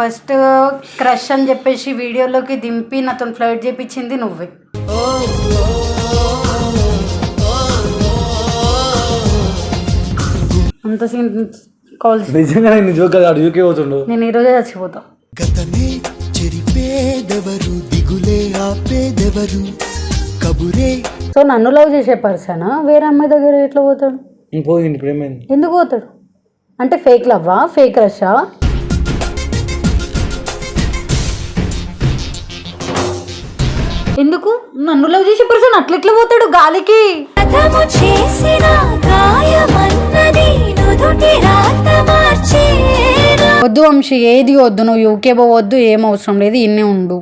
First crush అని చెప్పేసి వీడియోలోకి దింపి నాతో ఫ్లర్ట్ చేయించింది నువ్వే. అంత సీన్ కాల్ నిజంగా నేను జోక్ కాదు యూకే పోతుండు. నేను ఈరోజే చచ్చిపోతా. గతమే చెరిపేదెవరు దిగులే ఆపేదెవరు కబురే. సో నన్ను లవ్ చేసే పర్సన్ వేరే అమ్మాయి దగ్గర ఎట్లా పోతాడు? పోయింది ఇప్పుడు ఏమైంది? ఎందుకు పోతాడు అంటే ఫేక్ లవ్వా ఫేక్ క్రషా? ఎందుకు నన్ను లవ్ చేసే పర్సన్ అట్లెట్లా పోతాడు గాలికి? వద్దు వంశీ, ఏది వద్దు, నువ్వు యూకే పోవద్దు, ఏం అవసరం లేదు, ఇన్నే ఉండు.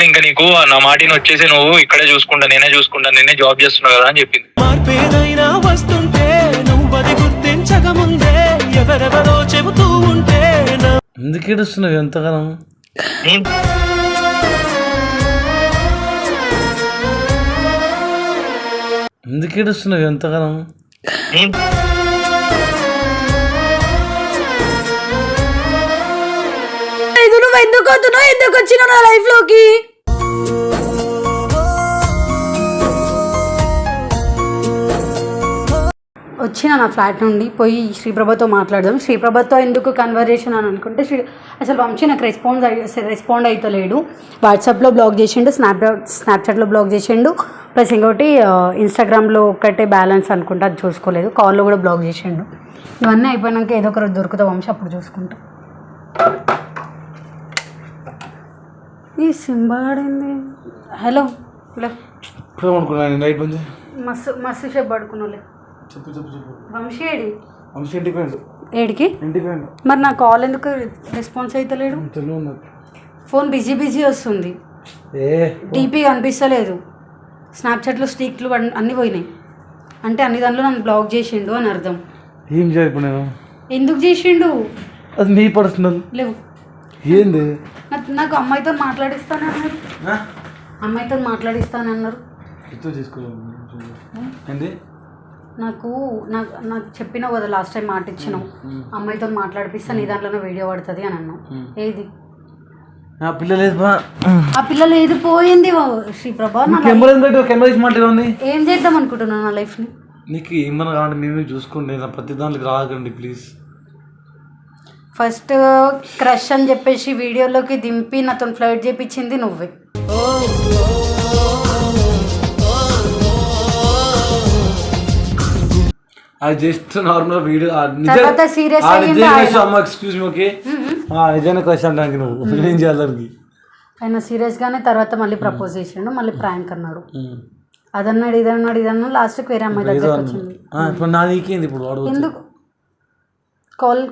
ఇంకా నీకు నా మాటిని వచ్చేసి నువ్వు ఇక్కడే చూసుకుంటా, నేనే జాబ్ చేస్తున్నావు కదా అని చెప్పింది. మార్పేదైనా వస్తుంటే నువ్వది గుర్తించకముందే ఎవరెవరో చెబుతూ ఉంటే ఎందుకు ఏడుస్తున్నావు ఎంతగానం? ఎందుకు ఏడుస్తున్నావు ఎంతగానం? నువ్వు ఎందుకు వద్దున్నావు? ఎందుకు వచ్చినావు నా లైఫ్ లోకి? వచ్చిన నా ఫ్లాట్ నుండి పోయి శ్రీప్రభతో మాట్లాడదాం. శ్రీప్రభతో ఎందుకు కన్వర్జేషన్ అని అనుకుంటే అసలు వంశీ నాకు రెస్పాండ్ అవుతలేడు. వాట్సాప్లో బ్లాక్ చేసిండు, స్నాప్చాట్లో బ్లాక్ చేసిండు, ప్లస్ ఇంకోటి ఇన్స్టాగ్రామ్లో ఒక్కటే బ్యాలెన్స్ అనుకుంటే అది చూసుకోలేదు, కాల్లో కూడా బ్లాక్ చేసిండు. ఇవన్నీ అయిపోయినాక ఏదో ఒక రోజు దొరుకుతా వంశీ, అప్పుడు చూసుకుంటా. ఈ సింబాడింది. హలో మస్తు సేపు పడుకున్నావులే. వంశీ ఏడి? ఏడికి? మరి నా కాల్ ఎందుకు రెస్పాన్స్ అవుతలేడు? ఫోన్ బిజీ వస్తుంది, టీపీ కనిపిస్తలేదు, స్నాప్చాట్లో స్టిక్లు అన్నీ పోయినాయి అంటే అన్ని దాంట్లో నన్ను బ్లాక్ చేసిండు అని అర్థం. ఏం చేయను? ఎందుకు చేసిండు? అది మీ పర్సనల్. లేవు ఏంది? నాకు అమ్మాయితో మాట్లాడిస్తానన్నారు. అమ్మాయితో మాట్లాడిస్తానన్నారు. నాకు చెప్పినావు కదా లాస్ట్ టైం మాట ఇచ్చినావు, అమ్మాయితో మాట్లాడిపిస్తా, నీ దాంట్లోనే వీడియో పడుతుంది అని అన్నావు. ఏది? ఆ పిల్ల లేదు, పోయింది. శ్రీప్రభ ఏం చేద్దాం అనుకుంటున్నావు నా లైఫ్ని? నీకు ఏమన్నా కావాలి మేమే చూసుకోండి, ప్రతి దాంట్లోకి రాకండి ప్లీజ్. ఫస్ట్ క్రష్ అని చెప్పేసి వీడియోలోకి దింపి నాతో ఫ్లర్ట్ చేయించింది నువ్వే. అది just normal video. Excuse me, okay నిజంగా క్రష్ అంటానికి నువ్వు ఏం చేయాలి? ఆయన సీరియస్గానే తర్వాత మళ్ళీ ప్రపోజ్ చేసిండు, మళ్ళీ ప్రాంక్ అన్నాడు, అదన్నాడు ఇదన్నాడు లాస్ట్కి వేరే అమ్మాయి దగ్గర వచ్చింది. ఇప్పుడు ఎందుకు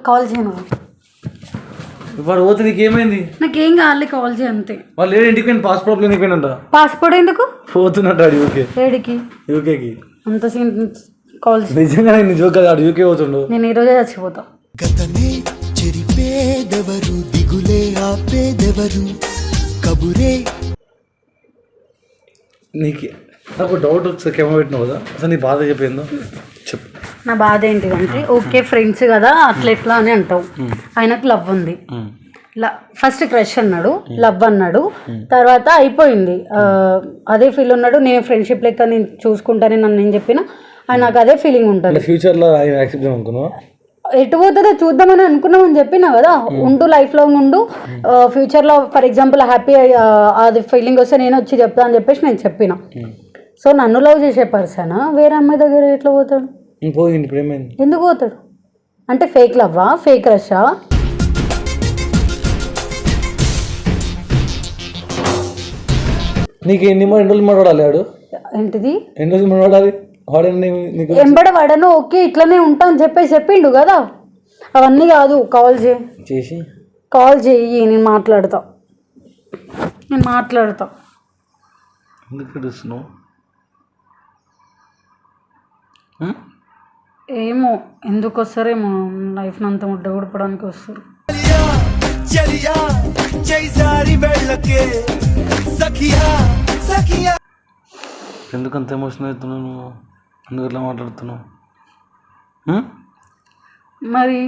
కాల్ చేయను? ఇప్పుడు పోతే నీకు ఏమైంది? నాకేం కావాలి, కాల్ చేయి అంతే. వాళ్ళు ఇంటికి పోయిన పాస్పోర్ట్ లేనిపోయినంట. పాస్పోర్ట్ ఎందుకు పోతున్నట్టు యూకే. ఏడికి? యూకేకి. అంత సీన్ కాల్ నిజంగా నేను జోక్ కాదు యూకే పోతుండు. నేను ఈరోజే చచ్చిపోతా. గతమే చెరిపేదెవరు దిగులే ఆపేదెవరు కబురే. నీకు నాకు డౌట్ వచ్చి కెమెరా పెట్టినావు కదా, అసలు నీ బాధ చెప్పిందో చెప్పు. నా బాధ ఏంటిదంటే, ఓకే ఫ్రెండ్స్ కదా అట్లా అని అంటావు, ఆయనకు లవ్ ఉంది, ఫస్ట్ క్రష్ అన్నాడు, లవ్ అన్నాడు, తర్వాత అయిపోయింది, అదే ఫీల్ ఉన్నాడు, నేను ఫ్రెండ్షిప్ లెక్క నేను చూసుకుంటానని నన్ను నేను చెప్పిన, నాకు అదే ఫీలింగ్ ఉంటుంది. ఫ్యూచర్లో యాక్సెప్ట్ చేయమనుకున్నావా? ఎటు పోతుందో చూద్దామని అనుకున్నామని చెప్పినా కదా, ఉండు లైఫ్ లాంగ్ ఉండు, ఫ్యూచర్లో ఫర్ ఎగ్జాంపుల్ హ్యాపీ అది ఫీలింగ్ వస్తే నేను వచ్చి చెప్తా అని చెప్పేసి నేను చెప్పిన. సో నన్ను లవ్ చేసే పర్సన్ వేరే అమ్మాయి దగ్గర ఎట్లా పోతాడు? పోయింది ఇప్పుడు ఏమైంది? ఎందుకు పోతాడు అంటే ఫేక్ లవ్వా ఫేక్ క్రషా? నీకు ఎన్ని రోజులు మాట్లాడాలి వాడు? ఏంటిది ఎన్ని రోజులు మాట్లాడాలి? ఎంబడవాడను ఓకే ఇట్లనే ఉంటా అని చెప్పిండు కదా, అవన్నీ కాదు, కాల్ చేయి నేను మాట్లాడతా. ఏమో ఎందుకు వస్తారేమో, లైఫ్ అంతా ముడ్డ ఊడిపడానికి వస్తారు. ఎందుకంత ఎమోషనల్ అవుతున్నావు నువ్వు? ఎందుకు ఎట్లా మాట్లాడుతున్నావు? మరి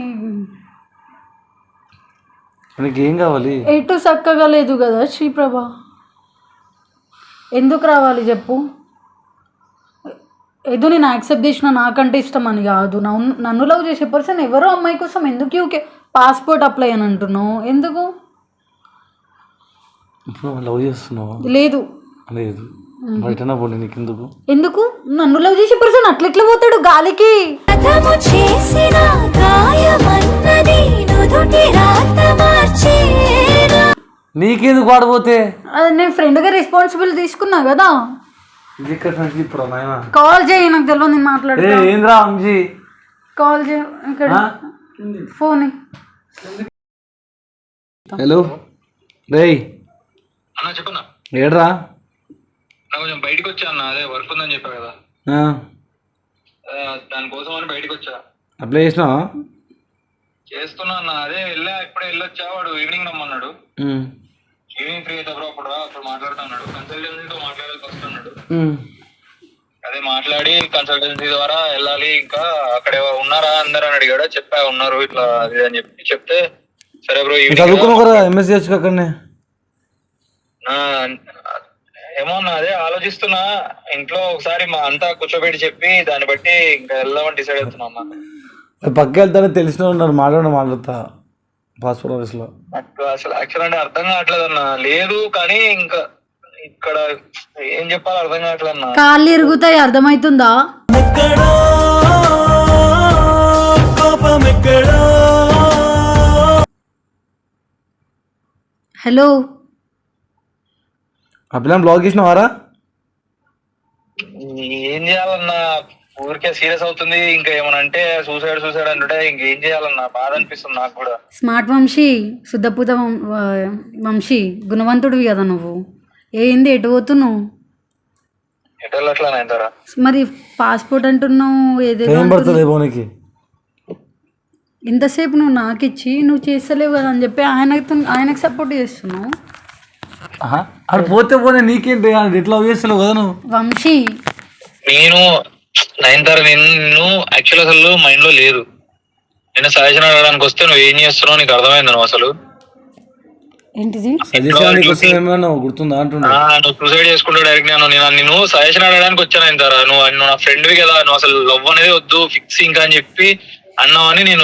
నీకేం కావాలి? ఎటు చక్కగా లేదు కదా శ్రీప్రభ, ఎందుకు రావాలి చెప్పు? ఏదో నేను యాక్సెప్ట్ చేసిన నాకంటే ఇష్టం అని కాదు, నన్ను లవ్ చేసే పర్సన్ ఎవరో అమ్మాయి కోసం ఎందుకు యూకే పాస్పోర్ట్ అప్లై అని అంటున్నావు? ఎందుకు లవ్ చేస్తున్నావు? లేదు లేదు, బయటనా పోలే నీకు ఎందుకు? ఎందుకు? నన్ను లవ్ చేసే పర్సన్ అట్లెట్లా పోతాడు గాలికి? నీకెందుకు వాడిపోతే? అది నేను ఫ్రెండ్గా రెస్పాన్సిబుల్ తీసుకున్నా కదా. ఇది ఇక్కడ ఫ్రెండ్స్ ఇప్పుడు నాయనా కాల్ చేయి, నాకు తెలియదు, నేను మాట్లాడతా. ఏంద్రా అంజీ, కాల్ చేయి, ఇక్కడ ఫోన్. హలో రేయ్, అన్న చెప్పన్నా. ఏడ్రా? కొంచెం బయటకు వచ్చా అన్న, అదే వర్క్ ఉందని చెప్పా కదా, దానికోసం అని బయటకు వచ్చా. అప్లై చేసినావా? చేస్తున్నా అన్న, అదే ఇప్పుడే వెళ్ళొచ్చా. వాడు ఈవినింగ్ రమ్మన్నాడు. ఈవినింగ్ ఫ్రీ అయితే అప్పుడు మాట్లాడుతున్నాడు. కన్సల్టెన్సీతో మాట్లాడాల్సి వస్తున్నాడు. అదే మాట్లాడి కన్సల్టెన్సీ ద్వారా వెళ్ళాలి. ఇంకా అక్కడ ఉన్నారా అందరు అని అడిగాడు. చెప్పా ఉన్నారు ఇట్లా అది అని చెప్తే సరే బ్రో ఎంఎస్సీ అక్కడనే ఏమో అన్న, అదే ఆలోచిస్తున్నా. ఇంట్లో ఒకసారి మా అంతా కూర్చోబెట్టి చెప్పి దాన్ని బట్టి ఇంకా వెళ్దామని డిసైడ్ అవుతున్నా అన్న. పక్క వెళ్తానే తెలిసిన ఉన్నారు, మాట్లాడతా పాస్పోర్ట్ ఆఫీస్ లో. నాకు అసలు యాక్చువల్ అంటే అర్థం కావట్లేదు అన్న. లేదు కానీ ఇంకా ఇక్కడ ఏం చెప్పాలో అర్థం కావట్లేదు అన్న. కాళ్ళు ఇరుగుతాయి, అర్థమవుతుందా? హలో, అప్పుడు బ్లాగ్ చేసినవారా? ఏం చేయాలన్నా, ఊరికే సీరియస్ అవుతుంది. ఇంకా ఏమన్నా అంటే సూసైడ్ అంటే ఇంకేం చేయాలన్నా, బాధ అనిపిస్తుంది నాకు కూడా. స్మార్ట్ వంశీ, శుద్ధపూత వంశీ, గుణవంతుడివి కదా నువ్వు. ఏంది ఎటు పోతున్నావు? ఎటు వెళ్ళట్లా నాయనతారా? మరి పాస్పోర్ట్ అంటున్నావు, ఏదేదో ఇంతసేపు నువ్వు నాకు ఇచ్చి నువ్వు చేస్తలేవు కదా అని చెప్పి ఆయనకు సపోర్ట్ చేస్తున్నావు. అక్కడ పోతే నీకేంటి, ఎట్లా చేస్తలేవు కదా నువ్వు? వంశీ, నేను నయనతార నిన్ను యాక్చువల్ అసలు మైండ్ లో లేదు. నేను సజెషన్ అడగడానికి వస్తే నువ్వు ఏం చేస్తున్నావు నీకు అర్థమైంది. నువ్వు అసలు ఏంటిది గుర్తుందా అంటున్నా? నువ్వు సూసైడ్ చేసుకుంటావు డైరెక్ట్. నేను సజెషన్ అడగడానికి వచ్చాను నయనతార. నువ్వు నా ఫ్రెండ్వి కదా, నువ్వు అసలు లవ్ అనేది వద్దు ఫిక్స్ ఇంకా అని చెప్పి అన్నావని నేను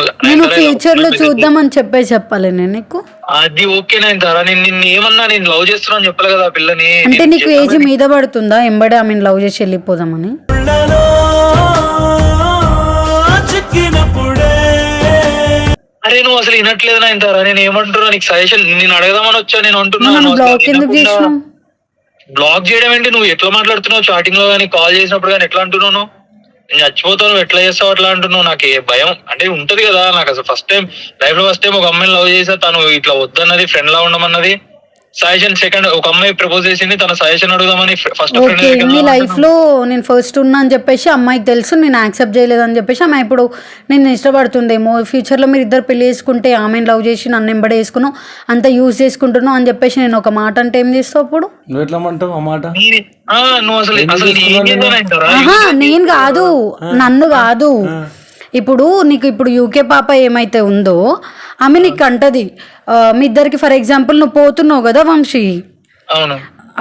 ఫ్యూచర్ లో చూద్దామని చెప్పాలి నేను నీకు. అది ఓకే నయనతార, నిన్ను ఏమన్నా నేను లవ్ చేస్తున్నా అని చెప్పలే కదా పిల్లని. అంటే నీకు ఏజ్ మీద పడుతుందా ఎంబడే ఆమె లవ్ చేసి వెళ్ళిపోదామని? అరే నువ్వు అసలు వినట్లేదు నయనతార. నేను ఏమంటున్నా, నీకు సజెషన్ నేను అడగదామని వచ్చా. నేను అంటున్నాను బ్లాక్ చేయడం ఏంటి? నువ్వు ఎట్లా మాట్లాడుతున్నావు చాటింగ్ లో కానీ కాల్ చేసినప్పుడు కానీ ఎట్లా అంటున్నావు? నేను చచ్చిపోతాను, ఎట్లా చేస్తావు అట్లా అంటున్నావు? నాకు భయం అంటే ఉంటది కదా. నాకు అసలు ఫస్ట్ టైం ఒక అమ్మాయిని లవ్ చేసా, తను ఇట్లా వద్దన్నది, ఫ్రెండ్ లా ఉండమన్నది. సజెషన్ సెకండ్ ఒక అమ్మాయి ప్రపోజ్ చేసింది, తన సజెషన్ అడుగుదామని ఫస్ట్ నీ లైఫ్ లో నేను ఫస్ట్ ఉన్నా అని చెప్పేసి అమ్మాయికి తెలుసు, నేను యాక్సెప్ట్ చేయలేదని చెప్పేసి ఆమె ఇప్పుడు నేను ఇష్టపడుతుందేమో. ఫ్యూచర్ లో మీరు ఇద్దరు పెళ్లి చేసుకుంటే ఆమెను లవ్ చేసి నన్ను ఎంబడే వేసుకున్నావు, అంత యూజ్ చేసుకుంటున్నావు అని చెప్పేసి నేను ఒక మాట అంటే ఏం చేస్తావు అప్పుడు? నేను కాదు, నన్ను కాదు. ఇప్పుడు నీకు ఇప్పుడు యూకే పాప ఏమైతే ఉందో ఆమె నీకు అంటది, మీ ఇద్దరికి ఫర్ ఎగ్జాంపుల్ నువ్వు పోతున్నావు కదా వంశీ,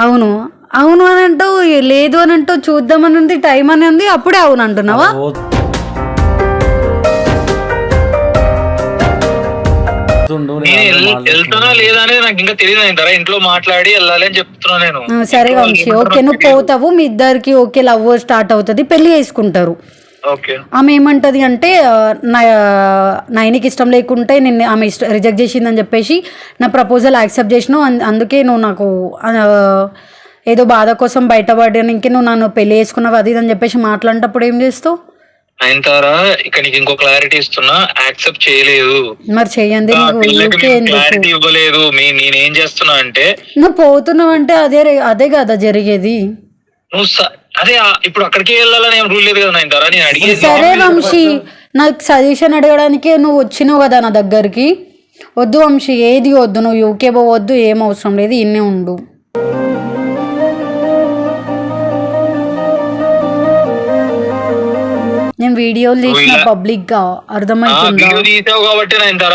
అవును అవును అని అంటావు, లేదు అని అంటావు, చూద్దామని ఉంది, టైం అని ఉంది, అప్పుడే అవును అంటున్నావా? వెళ్తున్నా లేదా అనేది నాకు ఇంకా తెలియదు. ఇంట్లో మాట్లాడి వెళ్ళాలి అని చెప్తున్నా నేను. సరే వంశీ, ఓకే నువ్వు పోతావు, మీ ఇద్దరికి ఓకే లవ్ స్టార్ట్ అవుతుంది, పెళ్లి చేసుకుంటారు. ఆమె ఏమంటది అంటే నైనికి ఇష్టం లేకుంటే నేను ఆమె రిజెక్ట్ చేసిందని చెప్పేసి నా ప్రపోజల్ యాక్సెప్ట్ చేసినావు, అందుకే నువ్వు నాకు ఏదో బాధ కోసం బయటపడడానికి నువ్వు నన్ను పెళ్లి చేసుకున్నావు అది అని చెప్పేసి మాట్లాడేటప్పుడు ఏం చేస్తావు? నయనతారా, ఇక్కడ నీకు ఇంకో క్లారిటీ ఇస్తున్నా, యాక్సెప్ట్ చేయలేదు. మరి చెయ్యండి, క్లారిటీ ఇవ్వలేదు. నేనేం చేస్తున్నా అంటే నువ్వు పోతున్నావు అంటే అదే కదా జరిగేది. నువ్వు అదే ఇప్పుడు అక్కడికి వెళ్ళాలని ఏం రూల్ లేదు కదా నయనతారా. నేను అడిగేది సరే వంశీ, నాకు సజెషన్ అడగడానికే నువ్వు వచ్చినావు కదా నా దగ్గరికి. వద్దు వంశీ, ఏది వద్దు, నువ్వు యూకే పోవద్దు, ఏం అవసరం లేదు, ఇన్నే ఉండు. నేను వీడియోలు తీసిన పబ్లిక్ గా అర్థమవుతుందా? వీడియో తీసావు కాబట్టి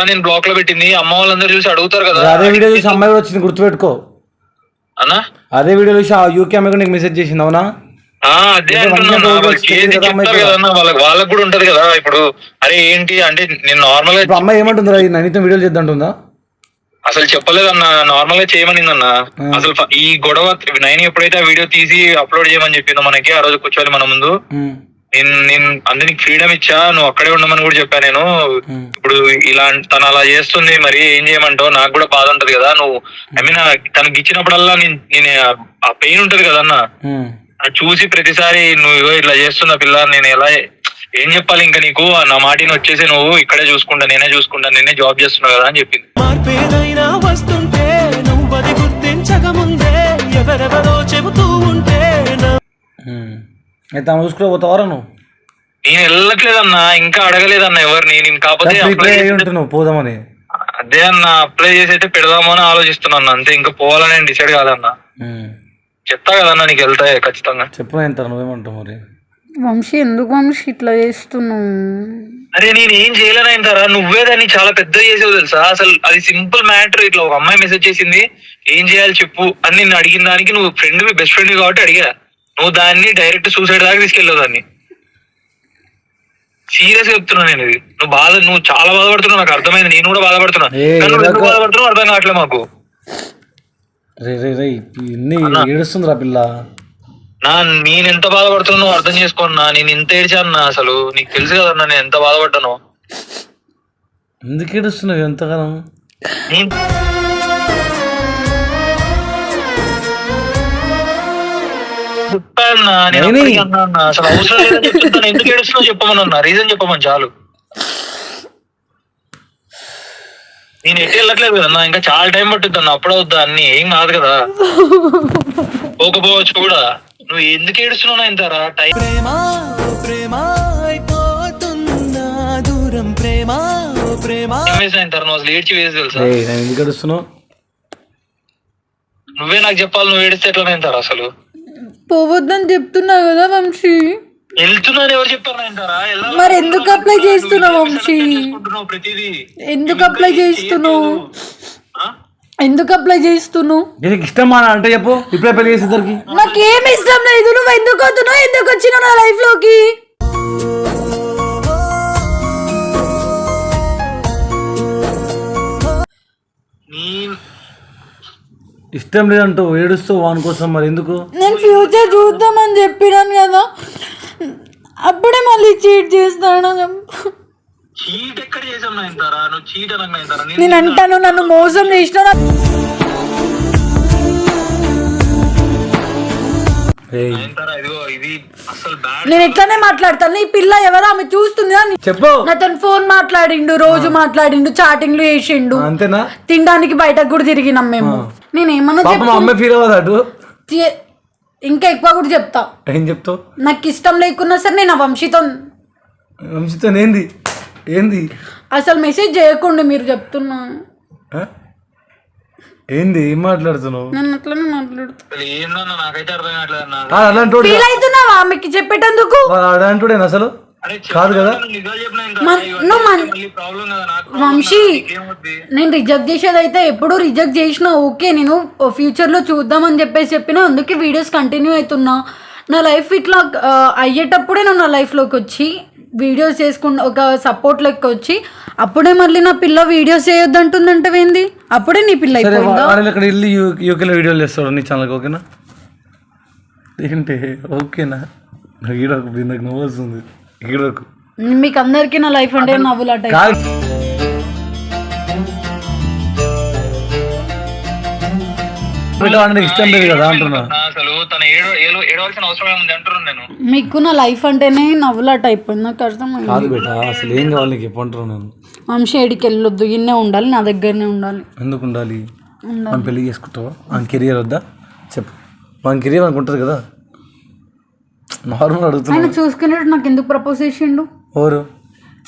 నేను బ్లాక్ లో పెట్టింది. అమ్మ వాళ్ళందరూ చూసి అడుగుతారు కదా. అదే వీడియో చూసి అమ్మాయి కూడా వచ్చింది, గుర్తుపెట్టుకో అన్నా. అదే వీడియో చూసి ఆ యూకే అమ్మాయి కూడా నీకు మెసేజ్ చేసింది, అవునా? అదే అంటున్నా, వాళ్ళకి కూడా ఉంటది కదా. ఇప్పుడు అరే ఏంటి అంటే నేను నార్మల్ గా అమ్మాయి ఏమంటుందిరా, నైనితో వీడియోలు చేద్దంటుందా? అసలు చెప్పలేదన్నా, నార్మల్ గా చేయమనిందన్నా. అసలు ఈ గొడవ నైన్ ఎప్పుడైతే ఆ వీడియో తీసి అప్లోడ్ చేయమని చెప్పిందో మనకి, ఆ రోజు కూర్చోవాలి మన ముందు, నేను అందరికి ఫ్రీడమ్ ఇచ్చా, నువ్వు అక్కడే ఉండమని కూడా చెప్పా నేను. ఇప్పుడు ఇలా తను అలా చేస్తుంది, మరి ఏం చేయమంటావు? నాకు కూడా బాధ ఉంటది కదా. నువ్వు ఐ మీన్ తనకి ఇచ్చినప్పుడల్లా నేను ఆ పెయిన్ ఉంటది కదన్నా, అది చూసి ప్రతిసారి నువ్వు ఇట్లా చేస్తున్న పిల్ల, నేను ఎలా ఏం చెప్పాలి ఇంకా నీకు? నా మాటిని వచ్చేసి నువ్వు ఇక్కడే చూసుకుంటా, నేనే జాబ్ చేస్తున్నా కదా అని చెప్పింది. మార్పేదైనా వస్తుంటే నువ్వది గుర్తించకముందే ఎవరెవరో చెబుతూ ఉంటే అయితే ఆమె చూసుకుని పోతావారా నువ్వు? నేను వెళ్ళట్లేదన్నా, ఇంకా అడగలేదన్నా ఎవరిని. నేను కాకపోతే నువ్వు పోదామని అదే అన్న అప్లై చేసి అయితే పెడదామని ఆలోచిస్తున్నాను అంతే. ఇంకా పోవాలని నేను డిసైడ్ కాదన్నా. చెప్తా కదన్నా నీకు వెళ్తా ఖచ్చితంగా. చెప్పు ఎంత నువ్వేమంటావు మరి? వంశీ ఎందుకు వంశీ ఇట్లా చేస్తున్నావు? అరే నేను ఏం చేయలేనంటారా, నువ్వే దాన్ని చాలా పెద్ద చేసావు తెలుసా. అసలు అది సింపుల్ మ్యాటర్. ఇట్లా ఒక అమ్మాయి మెసేజ్ చేసింది, ఏం చేయాలి చెప్పు అని నిన్ను అడిగిన దానికి నువ్వు ఫ్రెండ్ బెస్ట్ ఫ్రెండ్ కాబట్టి అడిగా, నువ్వు దాన్ని డైరెక్ట్ సూసైడ్ దాకా తీసుకెళ్ళావు దాన్ని. సీరియస్ గా చెప్తున్నా నేను. ఇది నువ్వు చాలా బాధపడుతున్నావు, నాకు అర్థమైంది. నేను కూడా బాధపడుతున్నా, బాధపడుతున్నావు అర్థం కావట్లే మాకు. ఏడుస్తుందిరా పిల్ల. నేను ఎంత బాధపడుతున్నా అర్థం చేసుకోన్నా. నేను ఇంత ఏడ్చాను అసలు, నీకు తెలుసు కదన్నా నేను ఎంత బాధపడ్డాను. ఎందుకు ఏడుస్తున్నావు ఎంతకాలం? చెప్పాన్నా నేను అన్నా, అసలు అవసరం లేదని చెప్తున్నాను. ఎందుకు ఏడుస్తున్నావు చెప్పమన్నా, రీజన్ చెప్పమని చాలు. నేను ఎటు వెళ్ళట్లేదు కదన్నా, ఇంకా చాలా టైం పట్టుద్ది అన్న. అప్పుడే వద్దా అన్ని ఏం కాదు కదా, పోకపోవచ్చు కూడా. నువ్వు ఎందుకు ఏడుస్తున్నావు ఇంతారా? టైం వేసాయంటారు, నువ్వు అసలు ఏడ్చి వేసి తెలుసా? ఎందుకు ఏడుస్తున్నావు? నువ్వే నాకు చెప్పాలి, నువ్వు ఏడిస్తే ఎట్లా అంటారా? అసలు పోవద్దని చెప్తున్నా కదా వంశీ. వెళ్తున్నాను ఎవరు చెప్పారా? మరి ఎందుకు అప్లై చేస్తున్నావు వంశీ? ప్రతిదీ ఎందుకు అప్లై చేస్తున్నావు? ఎందుకు అప్లై చేస్తున్నావు? నీకు ఇష్టమా అంటే చెప్పు, ఇప్పుడే పెళ్లి చేసి ఇద్దరికి. నాకేమి ఇష్టం లేదు. నువ్వు ఎందుకు వస్తున్నావు? ఎందుకు వచ్చినావు నా లైఫ్ లోకి? ఇష్టం లేదంటూ ఏడుస్తూ వాని కోసం, మరి ఎందుకు? నేను ఫ్యూచర్ చూద్దామని చెప్పినాను కదా, అప్పుడే మళ్ళీ చీట్ చేస్తాను. చీట్ ఎక్కడ చేసాం నాయంతారా? నువ్వు చీట్ అనగా నేను అంటాను, నన్ను మోసం చేసిన. నేను ఎట్లానే మాట్లాడతాను. ఈ పిల్ల ఎవరో ఆమె చూస్తుంది చెప్పు. నాతో ఫోన్ మాట్లాడిండు, రోజు మాట్లాడిండు, చాటింగ్లు చేసిండు. అంతేనా? తినడానికి బయటకు కూడా తిరిగినాం మేము. నేను ఏమన్నా ఇంకా ఎక్కువ కూడా చెప్తా. ఏం చెప్తావు? నాకు ఇష్టం లేకున్నా సరే నేను ఆ వంశీతో ఏంది అసలు మెసేజ్ చేయకుండా మీరు చెప్తున్నా. ఏంది ఏం మాట్లాడుతున్నావు? నన్ను అట్లనే మాట్లాడుతున్నా, నాకైతే అర్థం కావట్లేదు. ఫీల్ అవుతున్నావా ఆమెకి చెప్పేటందుకు? అలాంటి అసలు కాదు కదా. వంశీ నేను రిజెక్ట్ చేసేది అయితే ఎప్పుడు రిజెక్ట్ చేసినా ఓకే, నేను ఫ్యూచర్లో చూద్దామని చెప్పిన, అందుకే వీడియోస్ కంటిన్యూ అవుతున్నా. నా లైఫ్ ఇట్లా అయ్యేటప్పుడే నువ్వు నా లైఫ్లోకి వచ్చి వీడియోస్ చేసుకుంటా, ఒక సపోర్ట్ లెక్క వచ్చి అప్పుడే మళ్ళీ నా పిల్ల వీడియోస్ చేయొద్దు అంటుందంటే ఏంది? అప్పుడే నీ పిల్ల ఇక్కడ వెళ్ళి యూకేలో వీడియోలు చేస్తాడు నీ ఛానల్కి, ఓకేనా? ఏంటి ఓకేనా? ఈడకు నాకు నవ్వు వస్తుంది. ఈడకు మీకు అందరికీ నా లైఫ్ అంటే నవ్వులాట. ఇష్టం లేదు కదా అంటున్నా. మీకు నా లైఫ్ అంటేనే నవ్వులాట అయిపోయింది. నాకు అర్థమైంది. కాదు బేట, అసలు ఏం కావాలి నీకు చెప్పంటారు? నేను వంశీ ఏడికి వెళ్ళొద్దు, ఇన్నే ఉండాలి, నా దగ్గరనే ఉండాలి. ఎందుకు ఉండాలి? మనం పెళ్లి చేసుకుంటావా? మన కెరియర్ వద్దా చెప్పు? మన కెరియర్ అనుకుంటుంది కదా. నార్మల్ అడుగుతున్నా. ఆయన చూసుకునేట్టు నాకు ఎందుకు ప్రపోజ్ చేసిండు? ఎవరు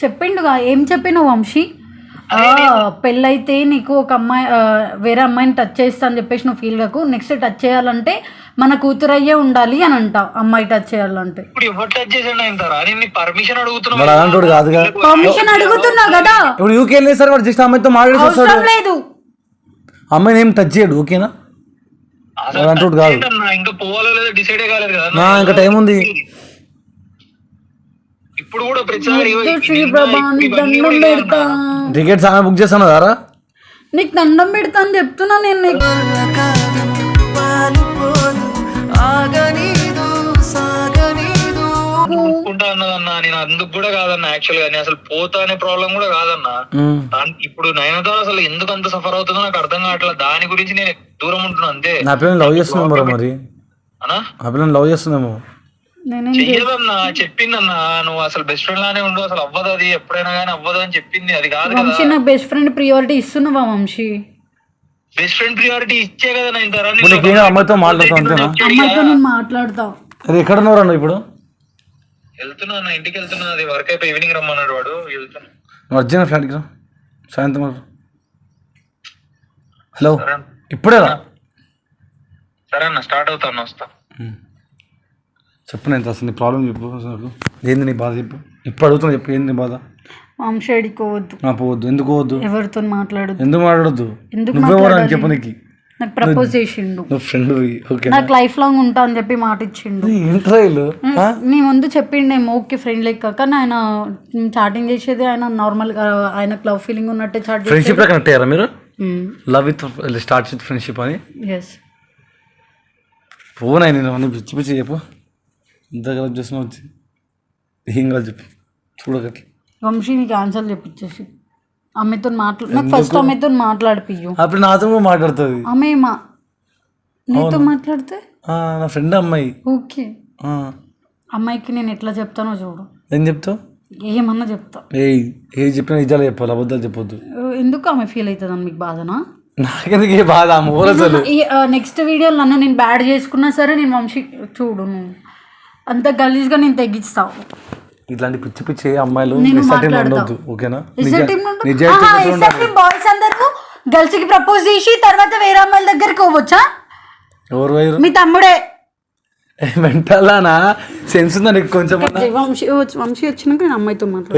చెప్పిండుగా? ఏం చెప్పినావు వంశీ? పెళ్ళైతే నీకు ఒక అమ్మాయి వేరే అమ్మాయిని టచ్ చేస్తా అని చెప్పేసి నువ్వు ఫీల్ కాకు. నెక్స్ట్ టచ్ చేయాలంటే మన కూతురయ్యే ఉండాలి అని అంటావు. అమ్మాయి టచ్ చేయాలంటే ఇప్పుడు ఎవరు టచ్ చేసాడు అంటారా? నేను పర్మిషన్ మరి అడుగుతున్నా. అలాంటి కాదుగా. పర్మిషన్ అడుగుతున్నావు కదా. ఇప్పుడు యూకే వెళ్ళేది సార్ వాడు జస్ట్ అమ్మాయితో మాట్లాడేసి అవసరం వస్తాడు. లేదు. అమ్మాయిని ఏం టచ్ చేయడు. ఓకేనా? అలాంటి కాదు. ఇంకా పోవాలో లేదో డిసైడే కాలేదు కదా. ఇంకా టైం ఉంది. ఇప్పుడు కూడా ప్రతిసారి దండం పెడతా, టికెట్స్ ఆమె బుక్ చేస్తాను దారా. నీకు దండం పెడతా అని చెప్తున్నా నేను నీకు. చూసుకుంటా అన్నదన్నా. నేను అందుకు కూడా కాదన్నా యాక్చువల్ గా. నేను అసలు పోతా అనే ప్రాబ్లం కూడా కాదన్నా. ఇప్పుడు నయనతార అసలు ఎందుకు అంత సఫర్ అవుతుందో నాకు అర్థం కావట్లేదు. దాని గురించి నేను దూరం ఉంటున్నా అంతే. నా పిల్లలు లవ్ చేస్తున్నాము మరి. అన్నా నా పిల్లలు లవ్ చేస్తున్నాము. చెయ్యదన్నా, చెప్పిందన్నా. నువ్వు అసలు బెస్ట్ ఫ్రెండ్ లానే ఉండు, అసలు అవ్వదు అది, ఎప్పుడైనా కానీ అవ్వదు అని చెప్పింది. అది కాదు వంశీ, కదా నాకు బెస్ట్ ఫ్రెండ్ ప్రియారిటీ ఇస్తున్నావా వంశీ? బెస్ట్ ఫ్రెండ్ ప్రియారిటీ ఇచ్చే కదా నయనతార. అమ్మాయితో మాట్లాడతావు అంతేనా? అమ్మాయితో నేను మాట్లాడతా. అది ఎక్కడ ఉన్నావు ఇప్పుడు? వెళ్తున్నా అన్న, ఇంటికి వెళ్తున్నా. అది వర్క్ అయిపోయి ఈవినింగ్ రమ్మన్నాడు వాడు. వెళ్తున్నా. అర్జెంట్ ఫ్లాట్కి రా సాయంత్రం. హలో, ఇప్పుడే రా. సరే అన్న, స్టార్ట్ అవుతాను, వస్తా. చెప్పు నేను అసలు నీ ప్రాబ్లం చెప్పు. అసలు ఏంది నీ బాధ చెప్పు. ఇప్పుడు అడుగుతున్నా, చెప్పు ఏంది నీ బాధ. వంశీ అడిగిపోవద్దు. పోవద్దు. ఎందుకు పోవద్దు? ఎవరితో మాట్లాడదు. ఎందుకు మాట్లాడొద్దు? ఎందుకు నువ్వెవరని చెప్పు. నీకు నాకు ప్రపోజ్ చేసిండు. నువ్వు ఫ్రెండ్. ఓకే, నాకు లైఫ్ లాంగ్ ఉంటా అని చెప్పి మాట ఇచ్చిండు. ఇంటర్వ్యూలు నీ ముందు చెప్పిండేమో ఓకే ఫ్రెండ్ లెక్క, కానీ ఆయన చాటింగ్ చేసేది ఆయన నార్మల్ గా ఆయనకు లవ్ ఫీలింగ్ ఉన్నట్టే చాట్ ఫ్రెండ్షిప్ లో కనెక్ట్ అయ్యారా మీరు? Love with start with friendship అని. ఎస్. ఫోన్ అయినా నేను పిచ్చి పిచ్చి చెప్పు. ఇంత కలెక్ట్ చేసిన వచ్చి ఏం కాదు చెప్పు. చూడగట్ల వంశీ నీకు ఆన్సర్ చెప్పించేసి అమ్మాయితో నాకు ఫస్ట్ అమ్మాయితో మాట్లాడిపియ్యు. అప్పుడు నాతో కూడా మాట్లాడుతుంది అమ్మాయి. నీతో మాట్లాడితే నా ఫ్రెండ్ అమ్మాయి. ఓకే, అమ్మాయికి నేను ఎట్లా చెప్తానో చూడు. ఏం చెప్తావు? ఏమన్నా చెప్తా. ఏ చెప్పినా నిజాలు చెప్పాలి, అబద్ధాలు చెప్పొద్దు. ఎందుకు ఆమె ఫీల్ అవుతుంది అని మీకు బాధనా? నాకెందుకు ఏ బాధ? అసలు నెక్స్ట్ వీడియోలో నన్ను నేను బ్యాడ్ చేసుకున్నా సరే నేను వంశీ చూడు, నువ్వు అంత గలీజ్గా నేను తెగిస్తావు. ఇట్లాంటి పిచ్చి పిచ్చి అమ్మాయిలు ఉండొద్దు. ఓకేనా? బాయ్స్ అందరూ గర్ల్స్ కి ప్రపోజ్ చేసి తర్వాత వేరే అమ్మాయిల దగ్గరికి పోవచ్చా? ఎవరు వైరు? మీ తమ్ముడే. మెంటల్లానా? సెన్స్ ఉందా నీకు కొంచెం? వంశీ వచ్చినాక నేను అమ్మాయితో మాట్లాడు.